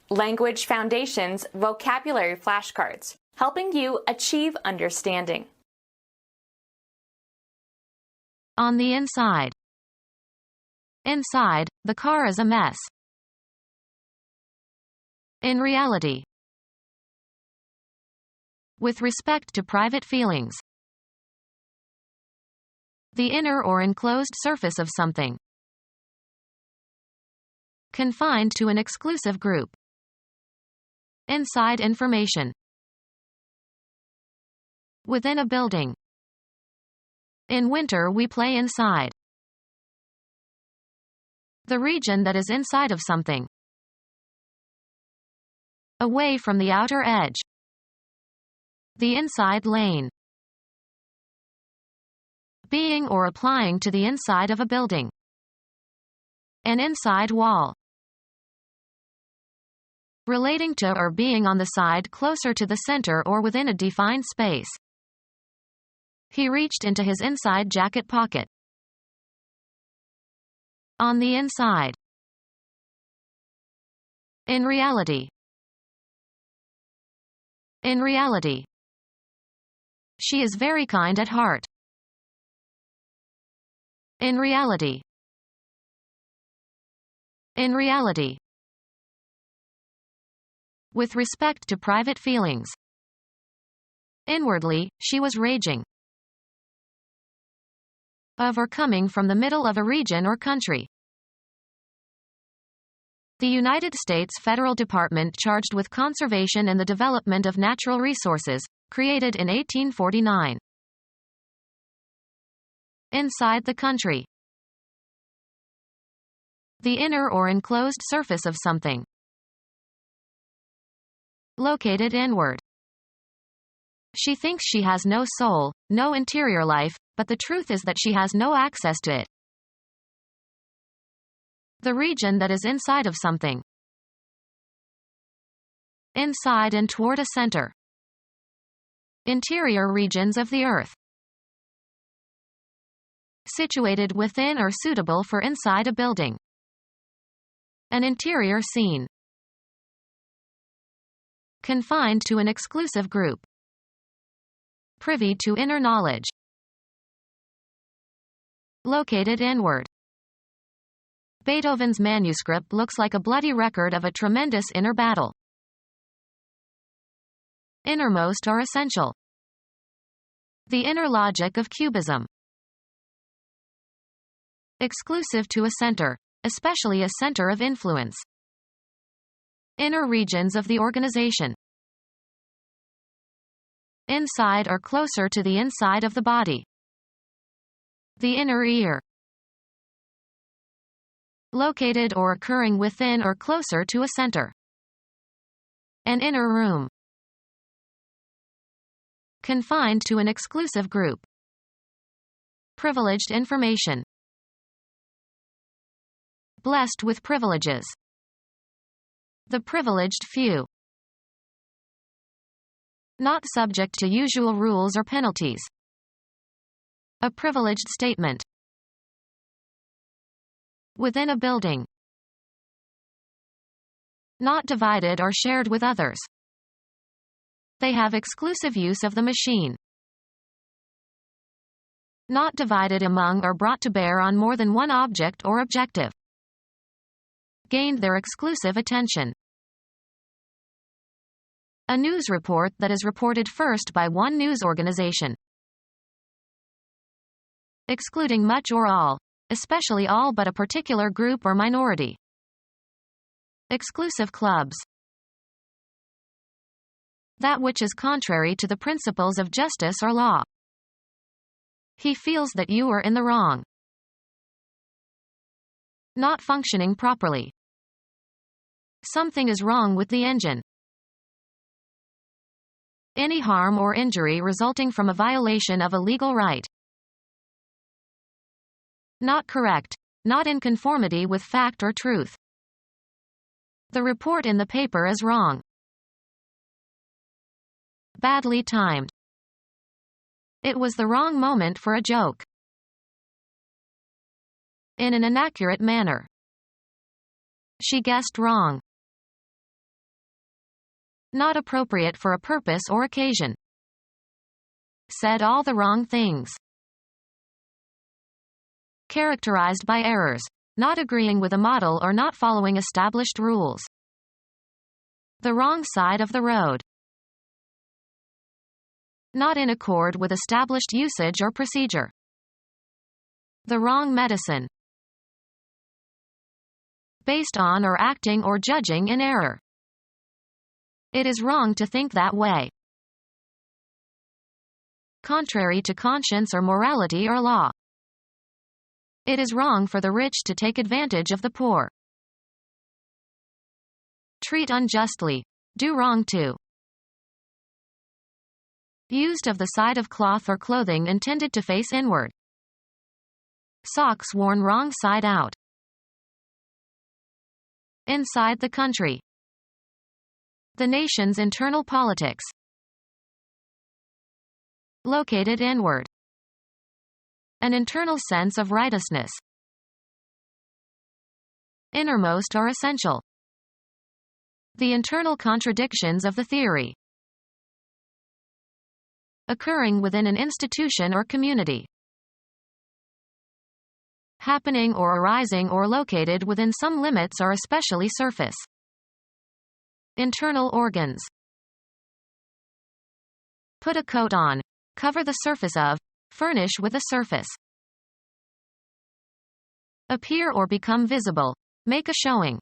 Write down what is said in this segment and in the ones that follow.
Language Foundations Vocabulary Flashcards, helping you achieve understanding. On the inside. Inside, the car is a mess. In reality. With respect to private feelings. The inner or enclosed surface of something. Confined to an exclusive group. Inside information. Within a building. In winter we play inside. The region that is inside of something. Away from the outer edge. The inside lane. Being or applying to the inside of a building. An inside wall. Relating to or being on the side closer to the center or within a defined space. He reached into his inside jacket pocket. On the inside. In reality. In reality. She is very kind at heart. In reality. In reality. With respect to private feelings. Inwardly, she was raging. Of or coming from the middle of a region or country. The United States Federal Department charged with conservation and the development of natural resources, created in 1849. Inside the country. The inner or enclosed surface of something. Located inward. She thinks she has no soul, no interior life, but the truth is that she has no access to it. The region that is inside of something. Inside and toward a center. Interior regions of the earth. Situated within or suitable for inside a building. An interior scene. Confined to an exclusive group. Privy to inner knowledge. Located inward. Beethoven's manuscript looks like a bloody record of a tremendous inner battle. Innermost or essential. The inner logic of Cubism. Exclusive to a center, especially a center of influence. Inner regions of the organization. Inside or closer to the inside of the body. The inner ear. Located or occurring within or closer to a center. An inner room. Confined to an exclusive group. Privileged information. Blessed with privileges. The privileged few. Not subject to usual rules or penalties. A privileged statement. Within a building. Not divided or shared with others. They have exclusive use of the machine. Not divided among or brought to bear on more than one object or objective. Gained their exclusive attention. A news report that is reported first by one news organization. Excluding much or all, especially all but a particular group or minority. Exclusive clubs. That which is contrary to the principles of justice or law. He feels that you are in the wrong. Not functioning properly. Something is wrong with the engine. Any harm or injury resulting from a violation of a legal right. Not correct, not in conformity with fact or truth. The report in the paper is wrong. Badly timed. It was the wrong moment for a joke. In an inaccurate manner. She guessed wrong. Not appropriate for a purpose or occasion. Said all the wrong things. Characterized by errors. Not agreeing with a model or not following established rules. The wrong side of the road. Not in accord with established usage or procedure. The wrong medicine. Based on or acting or judging in error. It is wrong to think that way. Contrary to conscience or morality or law. It is wrong for the rich to take advantage of the poor. Treat unjustly. Do wrong to. Used of the side of cloth or clothing intended to face inward. Socks worn wrong side out. Inside the country. The nation's internal politics. Located inward. An internal sense of righteousness. Innermost or essential. The internal contradictions of the theory. Occurring within an institution or community. Happening or arising or located within some limits or especially surface. Internal organs. Put a coat on. Cover the surface of. Furnish with a surface. Appear or become visible. Make a showing.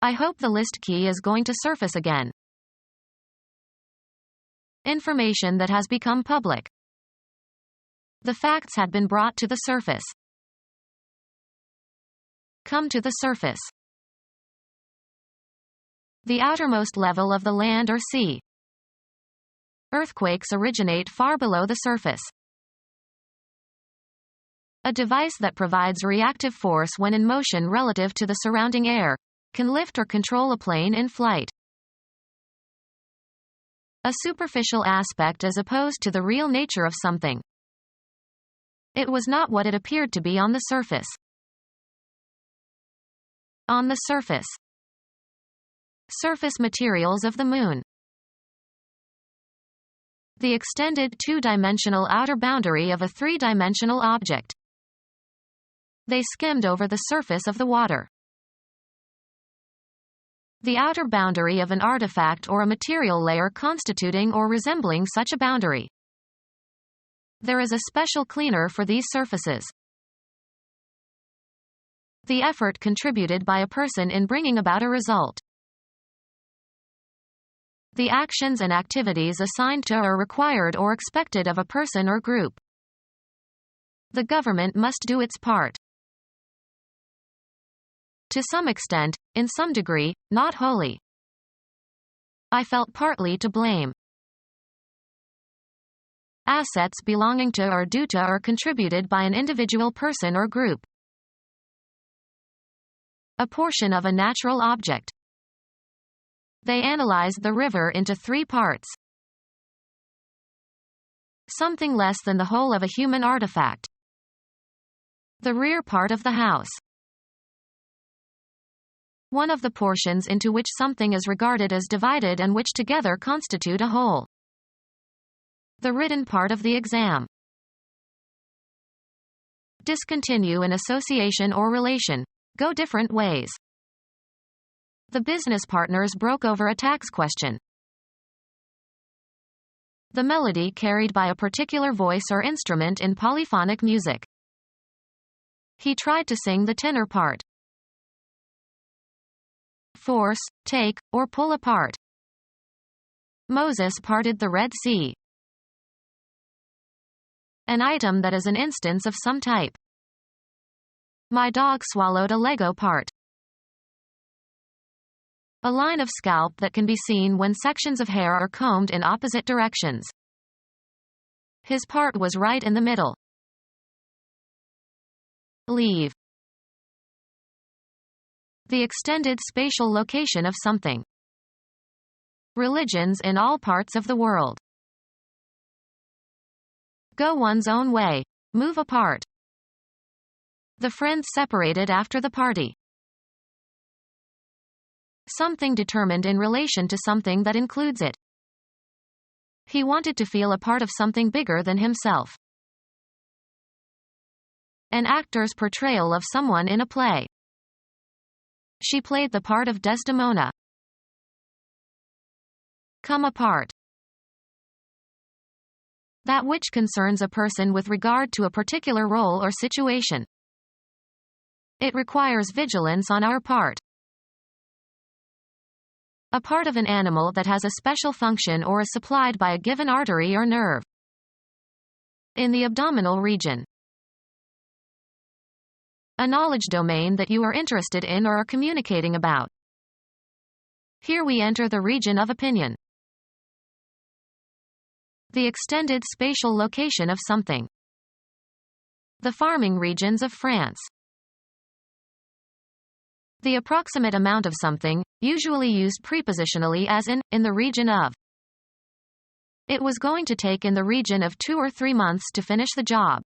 I hope the list key is going to surface again. Information that has become public. The facts had been brought to the surface. Come to the surface. The outermost level of the land or sea. Earthquakes originate far below the surface. A device that provides reactive force when in motion relative to the surrounding air, can lift or control a plane in flight. A superficial aspect as opposed to the real nature of something. It was not what it appeared to be on the surface. On the surface. Surface materials of the moon. The extended two-dimensional outer boundary of a three-dimensional object. They skimmed over the surface of the water. The outer boundary of an artifact or a material layer constituting or resembling such a boundary. There is a special cleaner for these surfaces. The effort contributed by a person in bringing about a result. The actions and activities assigned to or required or expected of a person or group. The government must do its part. To some extent, in some degree, not wholly. I felt partly to blame. Assets belonging to or due to or contributed by an individual person or group. A portion of a natural object. They analyzed the river into 3 parts. Something less than the whole of a human artifact. The rear part of the house. One of the portions into which something is regarded as divided and which together constitute a whole. The written part of the exam. Discontinue an association or relation. Go different ways. The business partners broke over a tax question. The melody carried by a particular voice or instrument in polyphonic music. He tried to sing the tenor part. Force, take, or pull apart. Moses parted the Red Sea. An item that is an instance of some type. My dog swallowed a Lego part. A line of scalp that can be seen when sections of hair are combed in opposite directions. His part was right in the middle. Leave. The extended spatial location of something. Religions in all parts of the world. Go one's own way. Move apart. The friends separated after the party. something determined in relation to something that includes it. He wanted to feel a part of something bigger than himself. An actor's portrayal of someone in a play. She played the part of Desdemona. Come apart. That which concerns a person with regard to a particular role or situation. It requires vigilance on our part. A part of an animal that has a special function or is supplied by a given artery or nerve. In the abdominal region. A knowledge domain that you are interested in or are communicating about. Here we enter the region of opinion. The extended spatial location of something. The farming regions of France. The approximate amount of something, usually used prepositionally as in the region of. It was going to take in the region of 2 or 3 months to finish the job.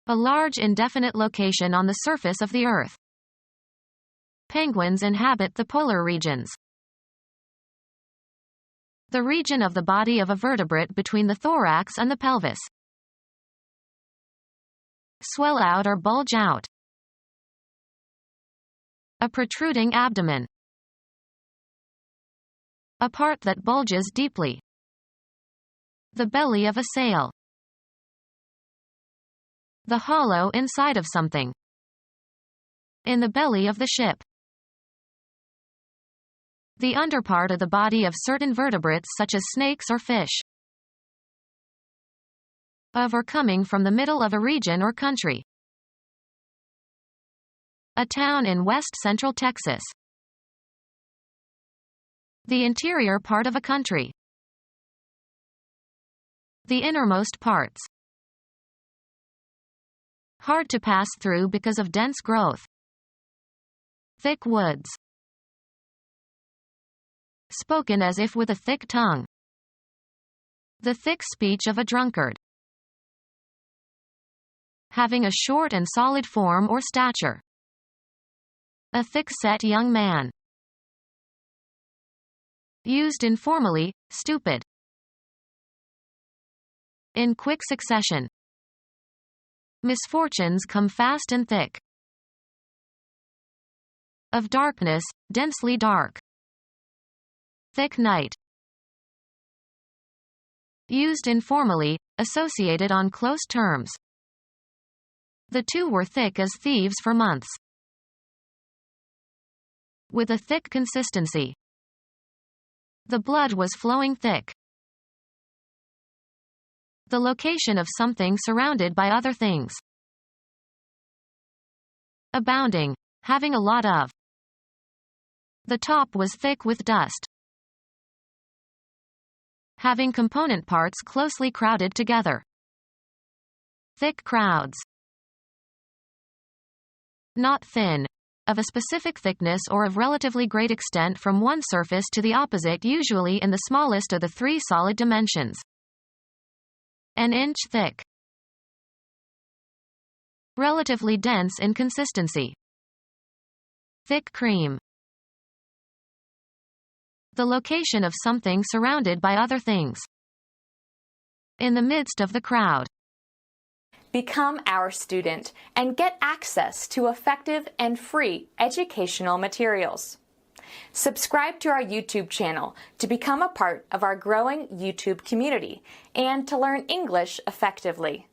A large indefinite location on the surface of the Earth. Penguins inhabit the polar regions. The region of the body of a vertebrate between the thorax and the pelvis. Swell out or bulge out. A protruding abdomen. A part that bulges deeply. The belly of a sail. The hollow inside of something. In the belly of the ship. The underpart of the body of certain vertebrates such as snakes or fish. Of or coming from the middle of a region or country. A town in west-central Texas. The interior part of a country. The innermost parts. Hard to pass through because of dense growth. Thick woods. Spoken as if with a thick tongue. The thick speech of a drunkard. Having a short and solid form or stature. A thick-set young man. Used informally, stupid. In quick succession. Misfortunes come fast and thick. Of darkness, densely dark. Thick night. Used informally, associated on close terms. The two were thick as thieves for months. With a thick consistency. The blood was flowing thick. The location of something surrounded by other things. Abounding, having a lot of. The top was thick with dust. Having component parts closely crowded together. Thick crowds. Not thin. Of a specific thickness or of relatively great extent from one surface to the opposite, usually in the smallest of the 3 solid dimensions. An inch thick. Relatively dense in consistency. Thick cream. The location of something surrounded by other things. In the midst of the crowd. Become our student and get access to effective and free educational materials. Subscribe to our YouTube channel to become a part of our growing YouTube community and to learn English effectively.